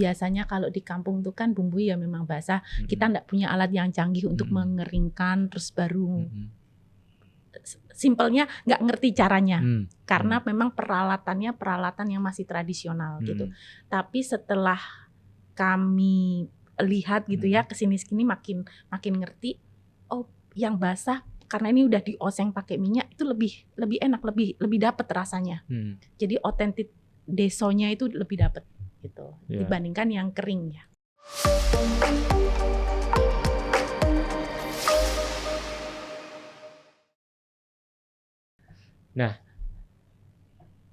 biasanya kalau di kampung tuh kan bumbu ya memang basah. Kita nggak punya alat yang canggih untuk mengeringkan terus baru. Simpelnya nggak ngerti caranya. Karena memang peralatan yang masih tradisional gitu. Tapi setelah kami lihat gitu ya kesini makin ngerti. Oh, yang basah karena ini udah dioseng pakai minyak itu lebih enak, lebih dapat rasanya. Jadi otentik desonya itu lebih dapat gitu dibandingkan yang kering ya. Nah,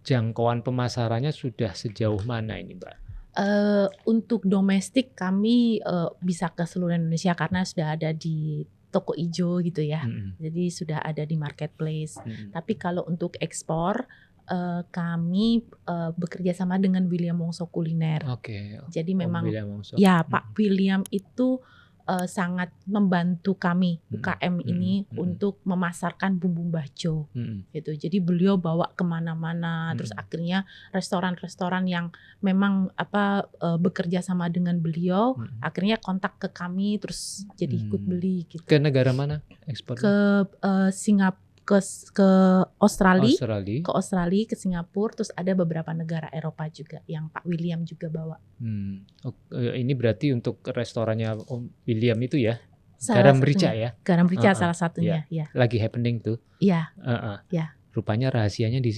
jangkauan pemasarannya sudah sejauh mana ini, Mbak? Untuk domestik kami bisa ke seluruh Indonesia karena sudah ada di toko ijo gitu ya. Jadi sudah ada di marketplace. Tapi kalau untuk ekspor kami bekerja sama dengan William Wongso Kuliner. Jadi memang ya Pak William itu sangat membantu kami UKM ini untuk memasarkan bumbu Mbah Jo gitu. Jadi beliau bawa kemana-mana, terus akhirnya restoran-restoran yang memang bekerja sama dengan beliau, akhirnya kontak ke kami, terus jadi ikut beli gitu. Ke negara mana ekspornya? Ke Singapura, ke Australia, ke Singapura, terus ada beberapa negara Eropa juga yang Pak William juga bawa. Ini berarti untuk restorannya Om William itu ya? Garam Merica ya? Garam Merica salah satunya ya. Lagi happening tuh. Iya. Rupanya rahasianya di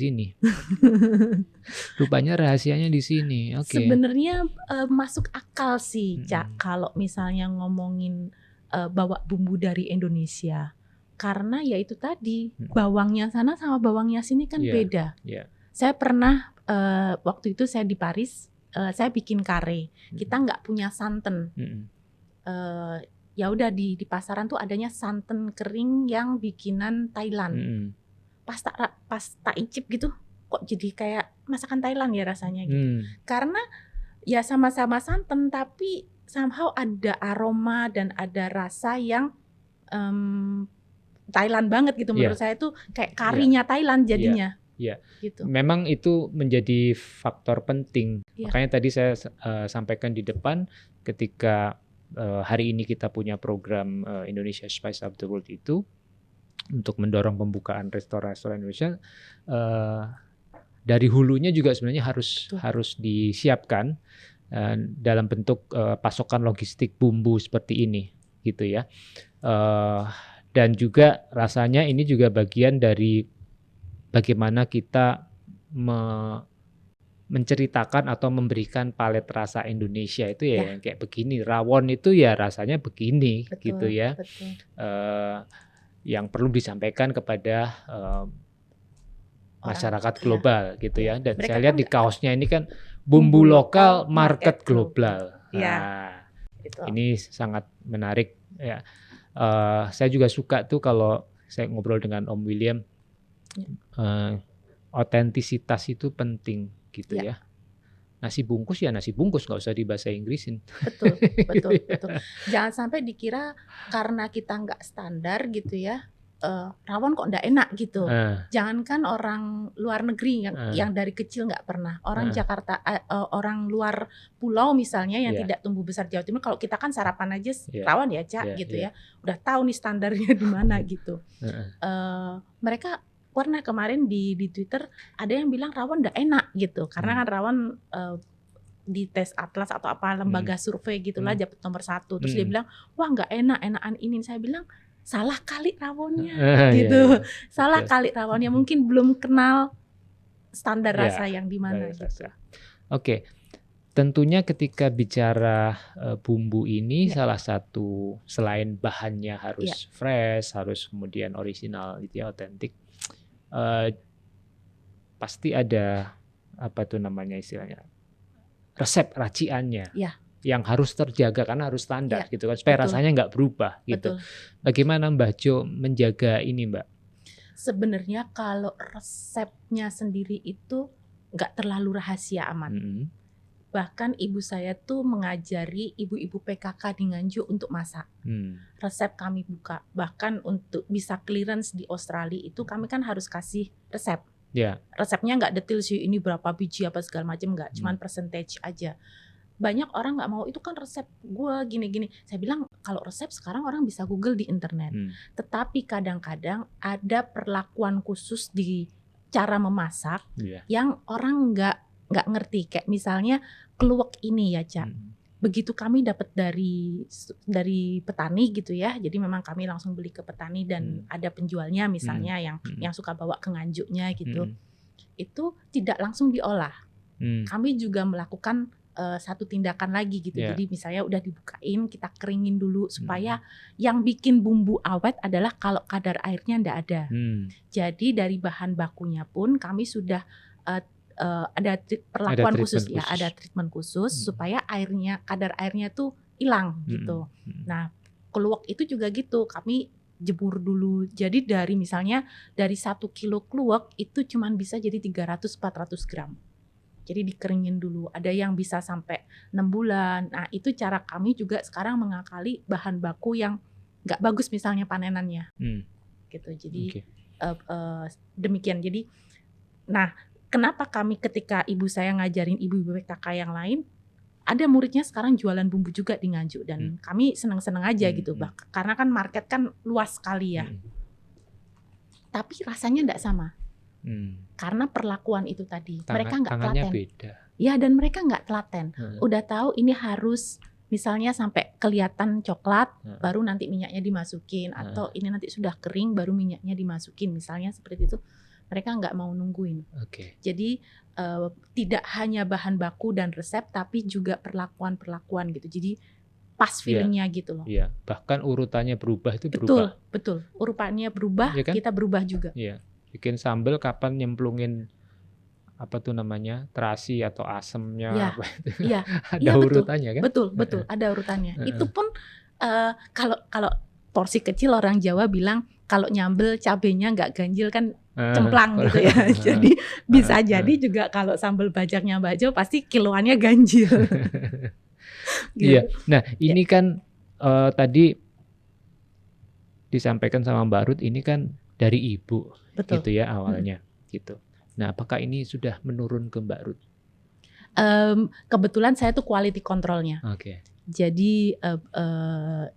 sini. Sebenarnya masuk akal sih, Cak, kalau misalnya ngomongin bawa bumbu dari Indonesia. Karena ya itu tadi, bawangnya sana sama bawangnya sini kan beda. Saya pernah waktu itu saya di Paris, saya bikin kare. Kita nggak punya santan. Ya udah di pasaran tuh adanya santan kering yang bikinan Thailand. Pas tak icip gitu, kok jadi kayak masakan Thailand ya rasanya gitu. Karena ya sama-sama santan tapi somehow ada aroma dan ada rasa yang Thailand banget gitu menurut saya tuh kayak karinya Thailand jadinya. Gitu. Memang itu menjadi faktor penting. Makanya tadi saya sampaikan di depan ketika hari ini kita punya program Indonesia Spice Up the World itu untuk mendorong pembukaan restoran-restoran Indonesia, dari hulunya juga sebenarnya harus disiapkan dalam bentuk pasokan logistik bumbu seperti ini gitu ya. Dan juga rasanya ini juga bagian dari bagaimana kita menceritakan atau memberikan palet rasa Indonesia itu ya yang kayak begini. Rawon itu ya rasanya begini gitu ya. Yang perlu disampaikan kepada masyarakat global gitu ya. Dan saya lihat di kaosnya ini kan bumbu lokal market global. Ini sangat menarik ya. Saya juga suka tuh kalau saya ngobrol dengan Om William, otentisitas itu penting gitu ya. Nasi bungkus ya nasi bungkus, nggak usah dibahasa Inggrisin. Betul. Jangan sampai dikira karena kita nggak standar gitu ya, rawon kok nggak enak gitu. Jangankan orang luar negeri yang dari kecil nggak pernah. Orang Jakarta, orang luar pulau misalnya yang tidak tumbuh besar Jawa Timur, kalau kita kan sarapan aja rawon ya Cak gitu ya. Udah tahu nih standarnya di mana gitu. Mereka pernah kemarin di Twitter ada yang bilang rawon nggak enak gitu. Karena kan rawon di tes Atlas atau apa lembaga survei gitulah dapat nomor 1. Terus dia bilang, wah nggak enakan ini. Saya bilang salah kali rawonnya gitu. Salah kali rawonnya, mungkin belum kenal standar rasa yang di mana gitu. Oke. Tentunya ketika bicara bumbu ini salah satu selain bahannya harus fresh, harus kemudian original gitu ya, otentik. Pasti ada apa tuh namanya istilahnya? Resep raciannya. Yang harus terjaga karena harus standar gitu kan supaya rasanya nggak berubah gitu. Bagaimana Mbah Jo menjaga ini Mbak? Sebenarnya kalau resepnya sendiri itu nggak terlalu rahasia amat. Bahkan ibu saya tuh mengajari ibu-ibu PKK di Nganjuk untuk masak. Resep kami buka. Bahkan untuk bisa clearance di Australia itu kami kan harus kasih resep. Resepnya nggak detail sih ini berapa biji apa segala macam, nggak. Cuman percentage aja. banyak orang nggak mau, itu kan resep gue gini-gini. Saya bilang kalau resep sekarang orang bisa Google di internet. Tetapi kadang-kadang ada perlakuan khusus di cara memasak yang orang nggak ngerti. Kayak misalnya kluwek ini ya, Cak. Begitu kami dapat dari petani gitu ya. Jadi memang kami langsung beli ke petani dan ada penjualnya misalnya yang suka bawa ke nganjuknya gitu. Itu tidak langsung diolah. Kami juga melakukan satu tindakan lagi gitu. Jadi misalnya udah dibukain, kita keringin dulu supaya yang bikin bumbu awet adalah kalau kadar airnya ndak ada. Jadi dari bahan bakunya pun kami sudah ada perlakuan khusus ya, ada treatment khusus supaya kadar airnya tuh hilang gitu. Nah, kluwek itu juga gitu, kami jemur dulu. Jadi misalnya dari 1 kilo kluwek itu cuman bisa jadi 300-400 gram. Jadi dikeringin dulu. Ada yang bisa sampai 6 bulan. Nah, itu cara kami juga sekarang mengakali bahan baku yang nggak bagus misalnya panenannya. Gitu. Jadi demikian. Jadi, nah, kenapa kami ketika ibu saya ngajarin ibu-ibu PKK yang lain, ada muridnya sekarang jualan bumbu juga di Nganjuk dan kami seneng-seneng aja gitu, karena kan market kan luas sekali ya. Tapi rasanya enggak sama. Karena perlakuan itu tadi. Mereka enggak telaten. Beda. Ya, dan mereka enggak telaten. Udah tahu ini harus misalnya sampai kelihatan coklat baru nanti minyaknya dimasukin, atau ini nanti sudah kering baru minyaknya dimasukin, misalnya seperti itu. Mereka nggak mau nungguin. Jadi tidak hanya bahan baku dan resep, tapi juga perlakuan gitu. Jadi pas feelingnya gitu loh. Iya. Bahkan urutannya berubah itu berubah. Betul. Urutannya berubah, ya kan? Kita berubah juga. Iya. Bikin sambal kapan nyemplungin apa tuh namanya, terasi atau asemnya. Iya. Ada urutannya kan? Betul. Ada urutannya. Itu pun kalau porsi kecil orang Jawa bilang kalau nyambel cabenya nggak ganjil kan cemplang gitu ya. Jadi bisa jadi juga kalau sambal bajaknya Mbak Jo pasti kiloannya ganjil. Gitu. Iya. Nah ini kan tadi disampaikan sama Mbak Ruth, ini kan dari ibu. Betul. Gitu ya awalnya. Gitu. Nah apakah ini sudah menurun ke Mbak Ruth? Kebetulan saya tuh quality controlnya. Jadi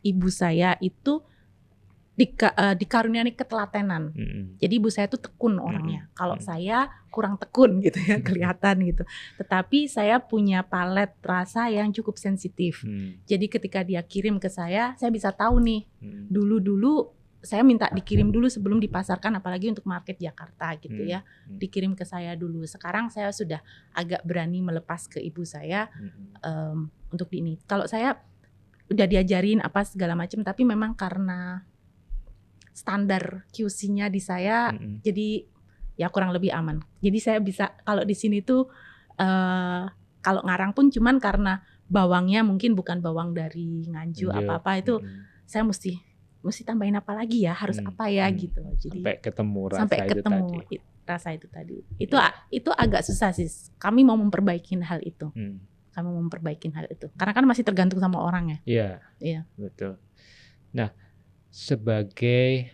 ibu saya itu dikaruniai ketelatenan. Jadi ibu saya tuh tekun orangnya. Kalau saya kurang tekun gitu ya, kelihatan gitu. Tetapi saya punya palet rasa yang cukup sensitif. Jadi ketika dia kirim ke saya bisa tahu nih. Dulu saya minta dikirim dulu sebelum dipasarkan, apalagi untuk market Jakarta gitu ya. Dikirim ke saya dulu. Sekarang saya sudah agak berani melepas ke ibu saya untuk ini. Kalau saya udah diajarin apa segala macam, tapi memang karena standar QC-nya di saya, jadi ya kurang lebih aman. Jadi saya bisa kalau di sini tuh kalau ngarang pun cuman karena bawangnya mungkin bukan bawang dari Nganjuk apa-apa itu saya mesti tambahin apa lagi ya, harus apa ya gitu. Jadi sampai ketemu rasa itu tadi. Itu agak susah sih. Kami mau memperbaiki hal itu. Karena kan masih tergantung sama orang ya. Iya. Betul. Nah, sebagai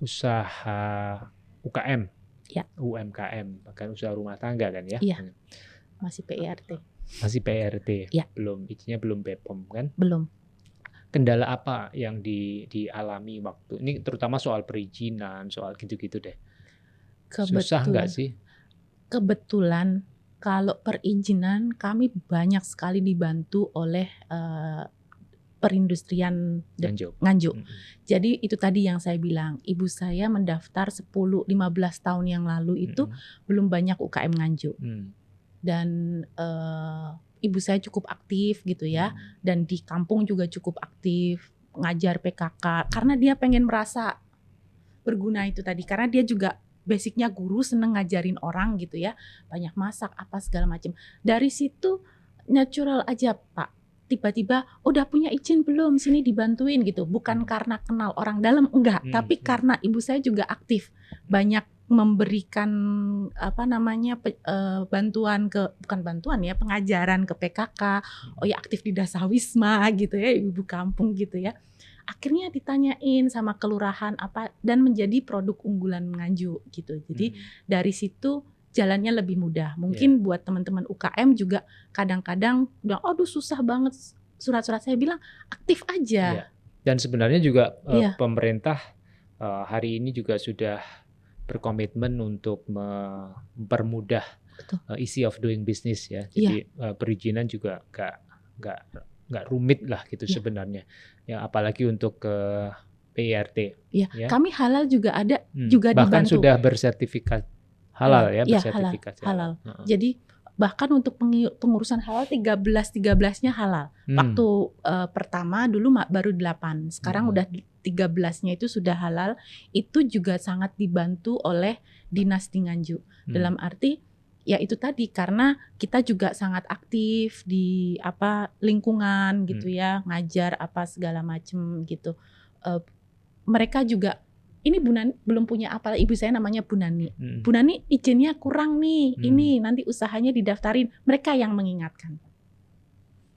usaha UKM, UMKM, bahkan usaha rumah tangga kan ya? Iya. Masih PRT. Ya. Izinnya belum BPOM kan? Belum. Kendala apa yang dialami waktu ini, terutama soal perizinan, soal gitu-gitu deh? Susah nggak sih? Kebetulan kalau perizinan kami banyak sekali dibantu oleh perindustrian Nganjuk. Jadi itu tadi yang saya bilang, ibu saya mendaftar 10-15 tahun yang lalu itu belum banyak UKM Nganjuk. Dan ibu saya cukup aktif gitu ya, dan di kampung juga cukup aktif ngajar PKK karena dia pengen merasa berguna itu tadi, karena dia juga basicnya guru, seneng ngajarin orang gitu ya, banyak masak apa segala macam. Dari situ natural aja Pak. Tiba-tiba udah punya izin belum, sini dibantuin gitu. Bukan karena kenal orang dalam, enggak, tapi karena ibu saya juga aktif, banyak memberikan pengajaran ke PKK. Oh ya, aktif di Dasawisma gitu ya, ibu kampung gitu ya. Akhirnya ditanyain sama kelurahan apa dan menjadi produk unggulan Nganjuk gitu. Jadi dari situ jalannya lebih mudah. Mungkin buat teman-teman UKM juga kadang-kadang bilang, aduh susah banget surat-surat. Saya bilang aktif aja. Dan sebenarnya juga pemerintah hari ini juga sudah berkomitmen untuk mempermudah easy of doing business ya. Jadi perizinan juga nggak rumit lah gitu sebenarnya. Ya apalagi untuk PIRT. Ya. Kami halal juga ada, juga bahkan dibantu. sudah bersertifikat halal ya, bersertifikat halal. Jadi bahkan untuk pengurusan halal 13-nya halal. Waktu pertama dulu baru 8, sekarang udah 13-nya itu sudah halal. Itu juga sangat dibantu oleh Dinas di Nganjuk. Dalam arti ya itu tadi, karena kita juga sangat aktif di lingkungan gitu ya, ngajar apa segala macem gitu. Mereka juga, ini Bu Nani belum punya apa, ibu saya namanya Bu Nani. Bu Nani izinnya kurang nih, ini nanti usahanya didaftarin. Mereka yang mengingatkan.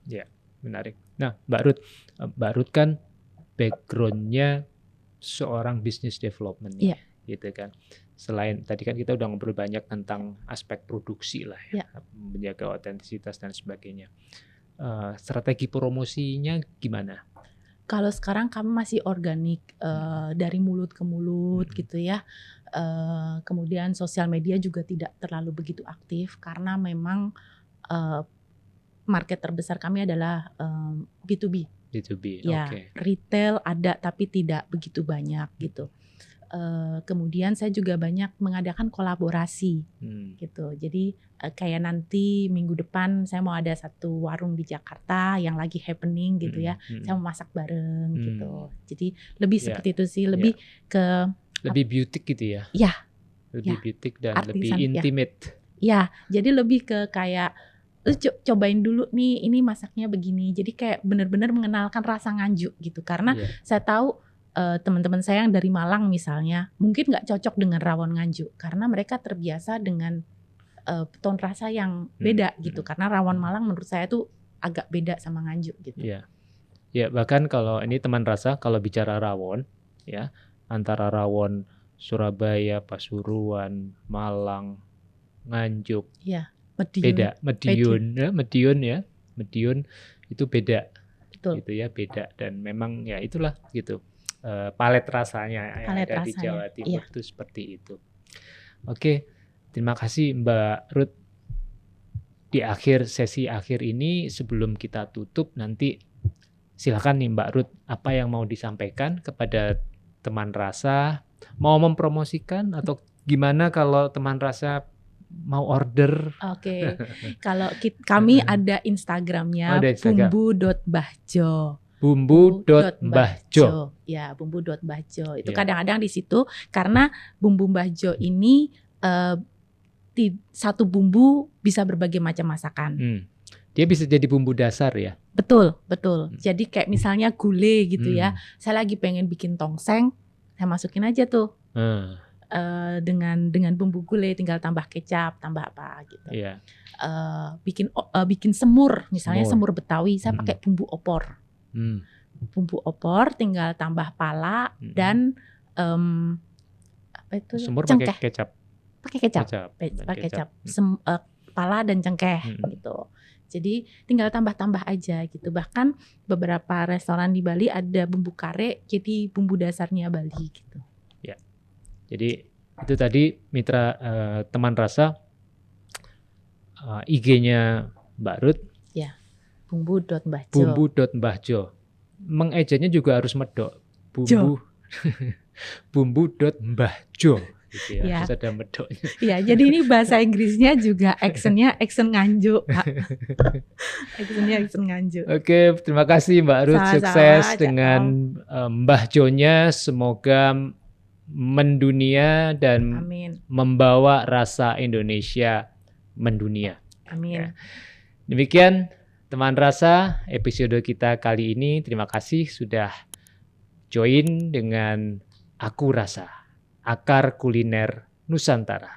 Ya, menarik. Nah, Mbak Ruth kan backgroundnya seorang business development, gitu kan. Selain tadi kan kita udah ngobrol banyak tentang aspek produksi lah ya, menjaga otentisitas dan sebagainya. Strategi promosinya gimana? Kalau sekarang kami masih organik, dari mulut ke mulut gitu ya. Kemudian sosial media juga tidak terlalu begitu aktif karena memang market terbesar kami adalah B2B. B2B, ya, retail ada tapi tidak begitu banyak gitu. Kemudian saya juga banyak mengadakan kolaborasi gitu. Jadi kayak nanti minggu depan saya mau ada satu warung di Jakarta yang lagi happening gitu ya. Saya mau masak bareng gitu. Jadi lebih seperti itu sih, lebih ke lebih beauty gitu ya. Ya. Lebih beauty dan artisan, lebih intimate. Ya, jadi lebih ke kayak cobain dulu nih, ini masaknya begini. Jadi kayak benar-benar mengenalkan rasa Nganjuk gitu. Karena saya tahu teman-teman saya yang dari Malang misalnya mungkin nggak cocok dengan rawon Nganjuk karena mereka terbiasa dengan tone rasa yang beda gitu. Karena rawon Malang menurut saya tuh agak beda sama Nganjuk gitu. Ya bahkan kalau ini teman rasa, kalau bicara rawon ya, antara rawon Surabaya, Pasuruan, Malang, Nganjuk, beda. Medion itu beda. Betul. Gitu ya, beda. Dan memang ya itulah gitu. Palet rasanya yang ada di Jawa Timur itu seperti itu. Oke, terima kasih Mbak Ruth. Di sesi akhir ini sebelum kita tutup nanti silakan nih Mbak Ruth, apa yang mau disampaikan kepada teman rasa, mau mempromosikan atau gimana kalau teman rasa mau order? Oke. Kalau kami ada Instagramnya bumbu.mbahjo. Bumbu.mbahjo. Ya, bumbu.mbahjo. Itu kadang-kadang di situ karena bumbu Mbahjo ini satu bumbu bisa berbagai macam masakan. Dia bisa jadi bumbu dasar ya? Betul. Jadi kayak misalnya gulai gitu ya. Saya lagi pengen bikin tongseng, saya masukin aja tuh. Dengan bumbu gulai, tinggal tambah kecap, tambah apa gitu. Bikin semur, misalnya semur Betawi, saya pakai bumbu opor. Bumbu opor, tinggal tambah pala dan apa itu? Semur cengkeh. Pakai kecap. Pala dan cengkeh gitu. Jadi tinggal tambah-tambah aja gitu. Bahkan beberapa restoran di Bali ada bumbu kare, jadi bumbu dasarnya Bali gitu. Ya. Jadi itu tadi mitra teman rasa, IG-nya Mbak Ruth. Ya. Bumbu.mbahjo. Bumbu.mbahjo. Mengejanya juga harus medok. Bumbu.mbahjo. Gitu ya. Harus ada medoknya. Ya, jadi ini bahasa Inggrisnya juga accent Nganjuk. Accentnya accent Nganjuk. Oke, terima kasih Mbak Ruth. Sukses dengan Mbahjonya. Semoga mendunia dan membawa rasa Indonesia mendunia. Amin. Demikian teman rasa episode kita kali ini. Terima kasih sudah join dengan Aku Rasa, Akar Kuliner Nusantara.